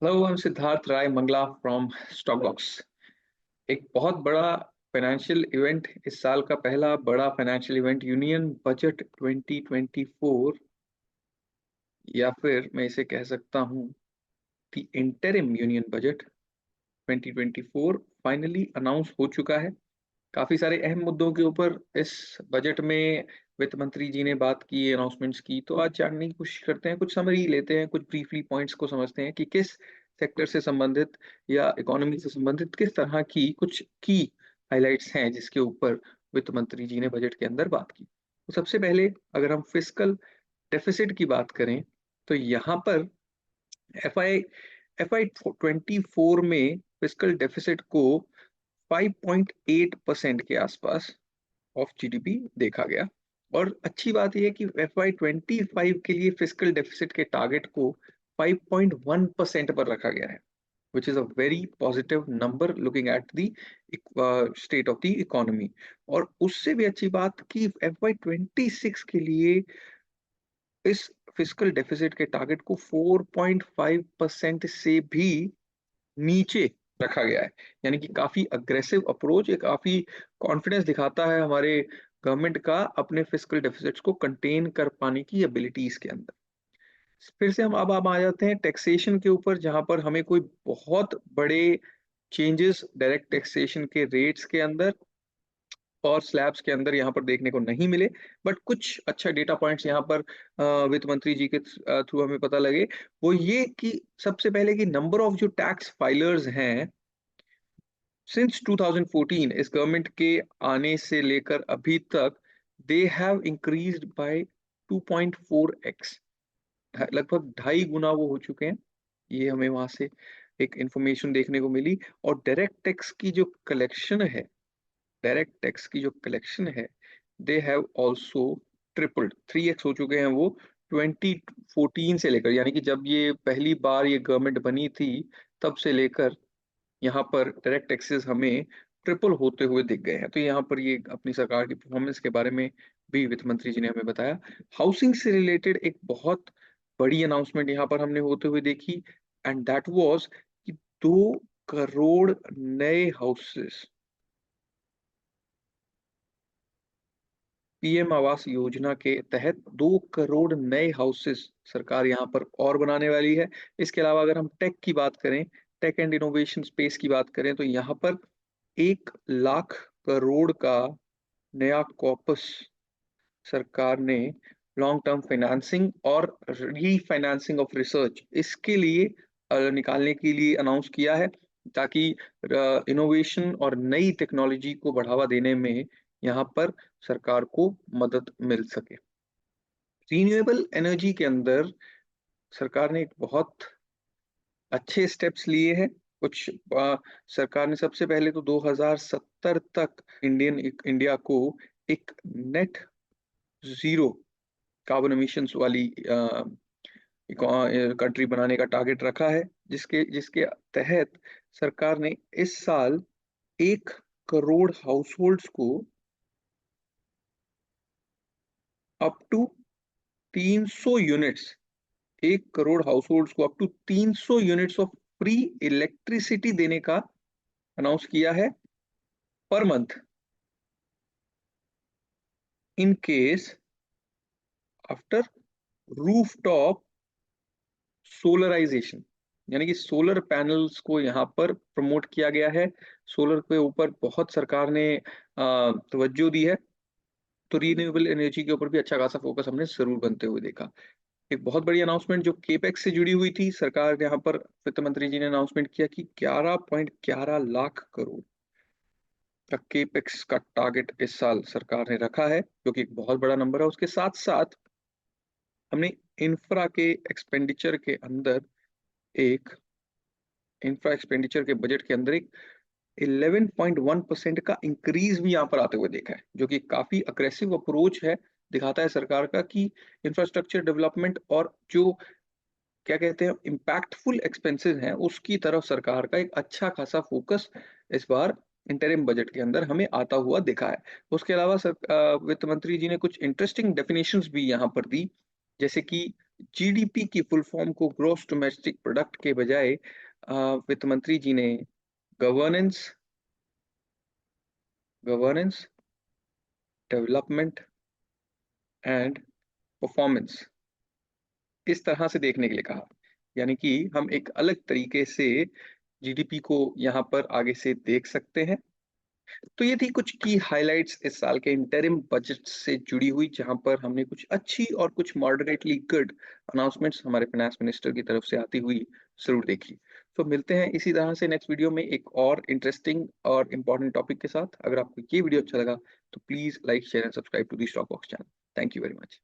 Hello, I am Siddharth Rai Mangala from Stockbox. एक बहुत बड़ा फाइनेंशियल इवेंट, इस साल का पहला बड़ा फाइनेंशियल इवेंट यूनियन बजट 2024, या फिर मैं इसे कह सकता हूँ the interim union budget 2024 finally announce हो चुका है। काफी सारे अहम मुद्दों के ऊपर इस बजट में वित्त मंत्री जी ने बात की, अनाउंसमेंट्स की। तो आज जानने की कोशिश करते हैं, कुछ समरी लेते हैं, कुछ ब्रीफली पॉइंट्स को समझते हैं कि किस सेक्टर से संबंधित या इकोनॉमी से संबंधित किस तरह की कुछ की हाइलाइट्स हैं जिसके ऊपर वित्त मंत्री जी ने बजट के अंदर बात की। तो सबसे पहले अगर हम फिस्कल डेफिसिट की बात करें, तो यहाँ पर एफ आई 24 में फिस्कल डेफिसिट को 5.8% के आसपास ऑफ जीडीपी देखा गया। और अच्छी बात यह है कि FY25 के लिए फिस्कल डेफिसिट के टारगेट को 5.1% पर रखा गया है, which is a very positive number looking at the state of the economy। और उससे भी अच्छी बात कि FY26 के लिए इस फिस्कल डेफिसिट के टारगेट को 4.5% से भी नीचे रखा गया है। यानी कि काफी अग्रेसिव अप्रोच, ये काफी कॉन्फिडेंस दिखाता है हमारे गवर्नमेंट का अपने फिस्कल डेफिसिट्स को कंटेन कर पाने की एबिलिटीज के अंदर। फिर से हम अब आ जाते हैं टैक्सेशन के ऊपर, जहां पर हमें कोई बहुत बड़े चेंजेस डायरेक्ट टैक्सेशन के रेट्स के अंदर और स्लैब्स के अंदर यहाँ पर देखने को नहीं मिले। बट कुछ अच्छा डेटा पॉइंट्स यहाँ पर वित्त मंत्री जी के थ्रू हमें पता लगे। वो ये कि सबसे पहले कि नंबर ऑफ जो टैक्स फाइलर्स हैं सिंस 2014, इस गवर्नमेंट के आने से लेकर अभी तक, they have increased by 2.4x। लगभग 2.5 गुना वो हो चुके हैं। ये हमें वहां से एक इंफॉर्मेशन देखने को मिली। और डायरेक्ट टैक्स की जो कलेक्शन है, they have also tripled, 3x हो चुके हैं वो 2014 से लेकर। यानी कि जब ये पहली बार ये गवर्नमेंट बनी थी, तब से लेकर यहाँ पर डायरेक्ट टैक्सेस हमें ट्रिपल होते हुए दिख गए हैं। तो यहाँ पर ये अपनी सरकार की परफॉर्मेंस के बारे में भी वित्त मंत्री जी ने हमें बताया। हाउसिंग से रिलेटेड एक बहुत बड़ी अनाउंसमेंट यहाँ पर हमने होते हुए देखी, एंड दैट वाज कि 2 करोड़ नए हाउसेस पीएम आवास योजना के तहत 2 करोड़ नए हाउसेस सरकार यहाँ पर और बनाने वाली है। इसके अलावा अगर हम टेक की बात करें, टेक एंड इनोवेशन स्पेस की बात करें, तो यहाँ पर 1 लाख करोड़ का नया कॉपस सरकार ने लॉन्ग टर्म फाइनेंसिंग और रीफाइनेंसिंग ऑफ रिसर्च इसके लिए निकालने के लिए अनाउंस किया है, ताकि इनोवेशन और नई टेक्नोलॉजी को बढ़ावा देने में यहाँ पर सरकार को मदद मिल सके। रीन्यूएबल एनर्जी के अंदर सरकार ने एक बहुत अच्छे स्टेप्स लिए हैं। कुछ सरकार ने सबसे पहले तो 2070 तक इंडिया को एक नेट जीरो कार्बन एमिशंस वाली कंट्री बनाने का टारगेट रखा है, जिसके जिसके तहत सरकार ने इस साल 1 करोड़ हाउसहोल्ड्स को up to 300 units 1 crore households को up to 300 units of free electricity देने का अनाउंस किया है per month, in case after rooftop solarisation. यानी कि सोलर पैनल्स को यहाँ पर प्रमोट किया गया है। सोलर के ऊपर बहुत सरकार ने तवज्जो दी है। तो रीन्यूएबल एनर्जी के ऊपर भी अच्छा खासा फोकस हमने जरूर बनते हुए देखा। एक बहुत बड़ी अनाउंसमेंट जो केपेक्स से जुड़ी हुई थी, सरकार यहाँ पर वित्त मंत्री जी ने अनाउंसमेंट किया कि 11.11 लाख करोड़ का केपेक्स का टारगेट इस साल सरकार ने रखा है, जो कि एक बहुत बड़ा नंबर है। उसके साथ साथ हमने इंफ्रा के एक्सपेंडिचर के अंदर एक इंफ्रा एक्सपेंडिचर के बजट के अंदर एक 11.1% का इंक्रीज भी यहाँ पर आते हुए देखा है, जो कि काफी अग्रेसिव अप्रोच है, दिखाता है सरकार का कि इंफ्रास्ट्रक्चर डेवलपमेंट और जो क्या कहते हैं इम्पैक्टफुल एक्सपेंसेस हैं, उसकी तरफ सरकार का एक अच्छा खासा फोकस इस बार इंटरिम बजट के अंदर हमें आता हुआ दिखा है। उसके अलावा वित्त मंत्री जी ने कुछ इंटरेस्टिंग डेफिनेशंस भी यहाँ पर दी, जैसे कि जीडीपी की फुल फॉर्म को ग्रॉस डोमेस्टिक प्रोडक्ट के बजाय वित्त मंत्री जी ने governance governance development and performance इस तरह से देखने के लिए कहा। यानी कि हम एक अलग तरीके से जीडीपी को यहाँ पर आगे से देख सकते हैं। तो ये थी कुछ की हाइलाइट्स इस साल के इंटरिम बजट से जुड़ी हुई, जहां पर हमने कुछ अच्छी और कुछ मॉडरेटली गुड अनाउंसमेंट्स हमारे फाइनेंस मिनिस्टर की तरफ से आती हुई जरूर देखी। तो मिलते हैं इसी तरह से नेक्स्ट वीडियो में एक और इंटरेस्टिंग और इम्पोर्टेंट टॉपिक के साथ। अगर आपको ये वीडियो अच्छा लगा तो please like share and subscribe to the stock box channel. Thank you very much.